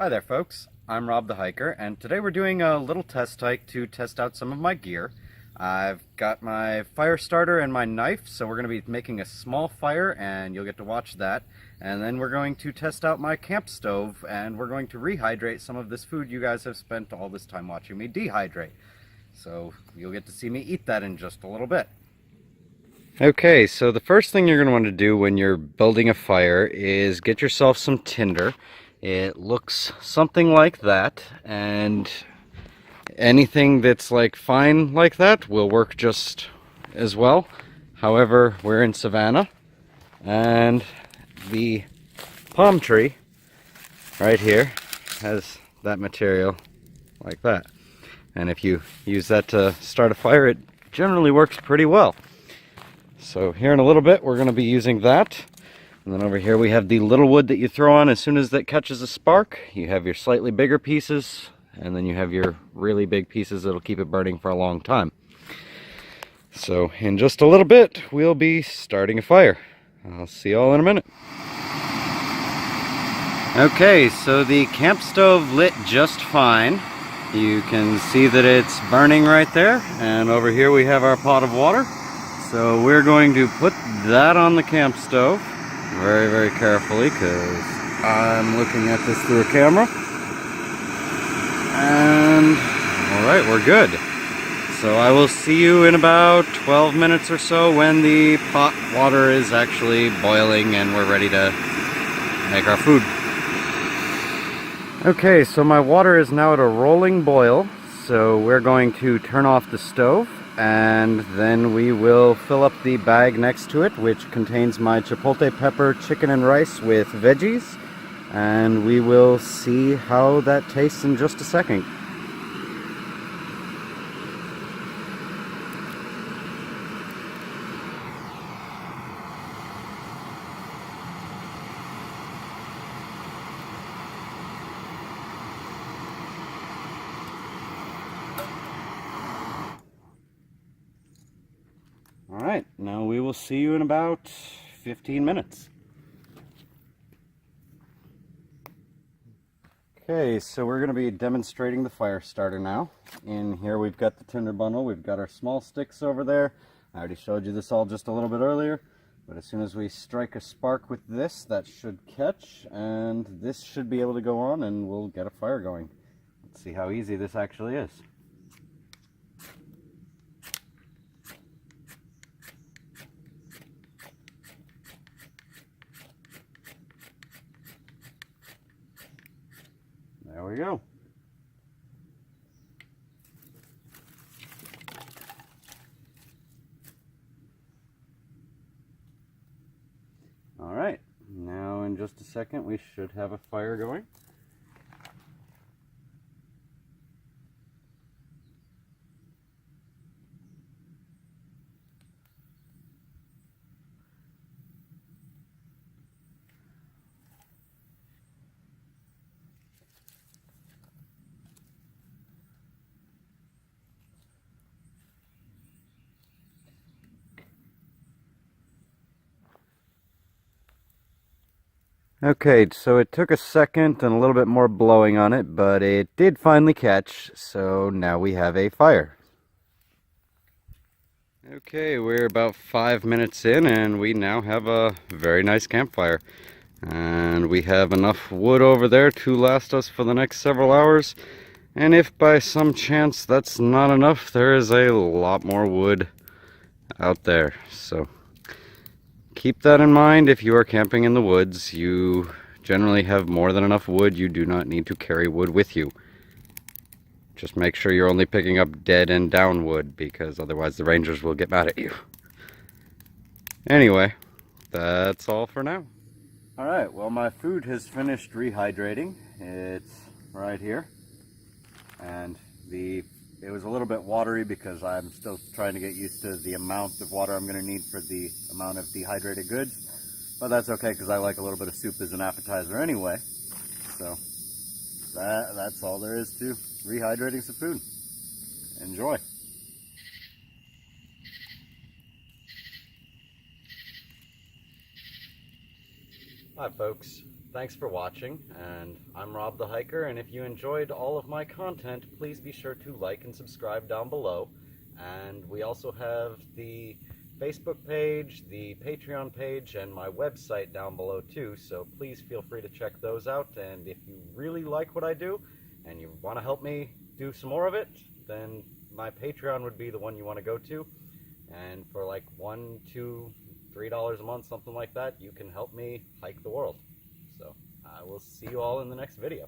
Hi there folks, I'm Rob the Hiker, and today we're doing a little test hike to test out some of my gear. I've got my fire starter and my knife, so we're going to be making a small fire and you'll get to watch that. And then we're going to test out my camp stove and we're going to rehydrate some of this food you guys have spent all this time watching me dehydrate. So you'll get to see me eat that in just a little bit. Okay, so the first thing you're going to want to do when you're building a fire is get yourself some tinder. It looks something like that, and anything that's like fine like that will work just as well. However, we're in Savannah, and the palm tree right here has that material like that. And if you use that to start a fire, it generally works pretty well. So here in a little bit, we're going to be using that. And then over here we have the little wood that you throw on as soon as that catches a spark. You have your slightly bigger pieces, and then you have your really big pieces that'll keep it burning for a long time. So in just a little bit, we'll be starting a fire. I'll see you all in a minute. Okay, so the camp stove lit just fine. You can see that it's burning right there, and over here we have our pot of water. So we're going to put that on the camp stove very, very carefully because I'm looking at this through a camera. And alright, we're good. So I will see you in about 12 minutes or so when the pot water is actually boiling and we're ready to make our food. Okay, so my water is now at a rolling boil, so we're going to turn off the stove. And then we will fill up the bag next to it, which contains my chipotle pepper chicken and rice with veggies, and we will see how that tastes in just a second. Alright, now we will see you in about 15 minutes. Okay, so we're going to be demonstrating the fire starter now. In here we've got the tinder bundle, we've got our small sticks over there. I already showed you this all just a little bit earlier, but as soon as we strike a spark with this, that should catch, and this should be able to go on and we'll get a fire going. Let's see how easy this actually is. There we go. All right, now in just a second we should have a fire going. Okay, so it took a second and a little bit more blowing on it, but it did finally catch, so now we have a fire. Okay, we're about 5 minutes in and we now have a very nice campfire. And we have enough wood over there to last us for the next several hours. And if by some chance that's not enough, there is a lot more wood out there. So keep that in mind. If you are camping in the woods, you generally have more than enough wood. You do not need to carry wood with you. Just make sure you're only picking up dead and down wood, because otherwise the rangers will get mad at you. Anyway, that's all for now. Alright, well, my food has finished rehydrating. It's right here. And it was a little bit watery because I'm still trying to get used to the amount of water I'm going to need for the amount of dehydrated goods. But that's okay because I like a little bit of soup as an appetizer anyway. So that's all there is to rehydrating some food. Enjoy. Hi folks, thanks for watching, and I'm Rob the Hiker, and if you enjoyed all of my content, please be sure to like and subscribe down below. And we also have the Facebook page, the Patreon page, and my website down below too, so please feel free to check those out. And if you really like what I do and you want to help me do some more of it, then my Patreon would be the one you want to go to. And for like $1, $2, $3 a month, something like that, you can help me hike the world. So I will see you all in the next video.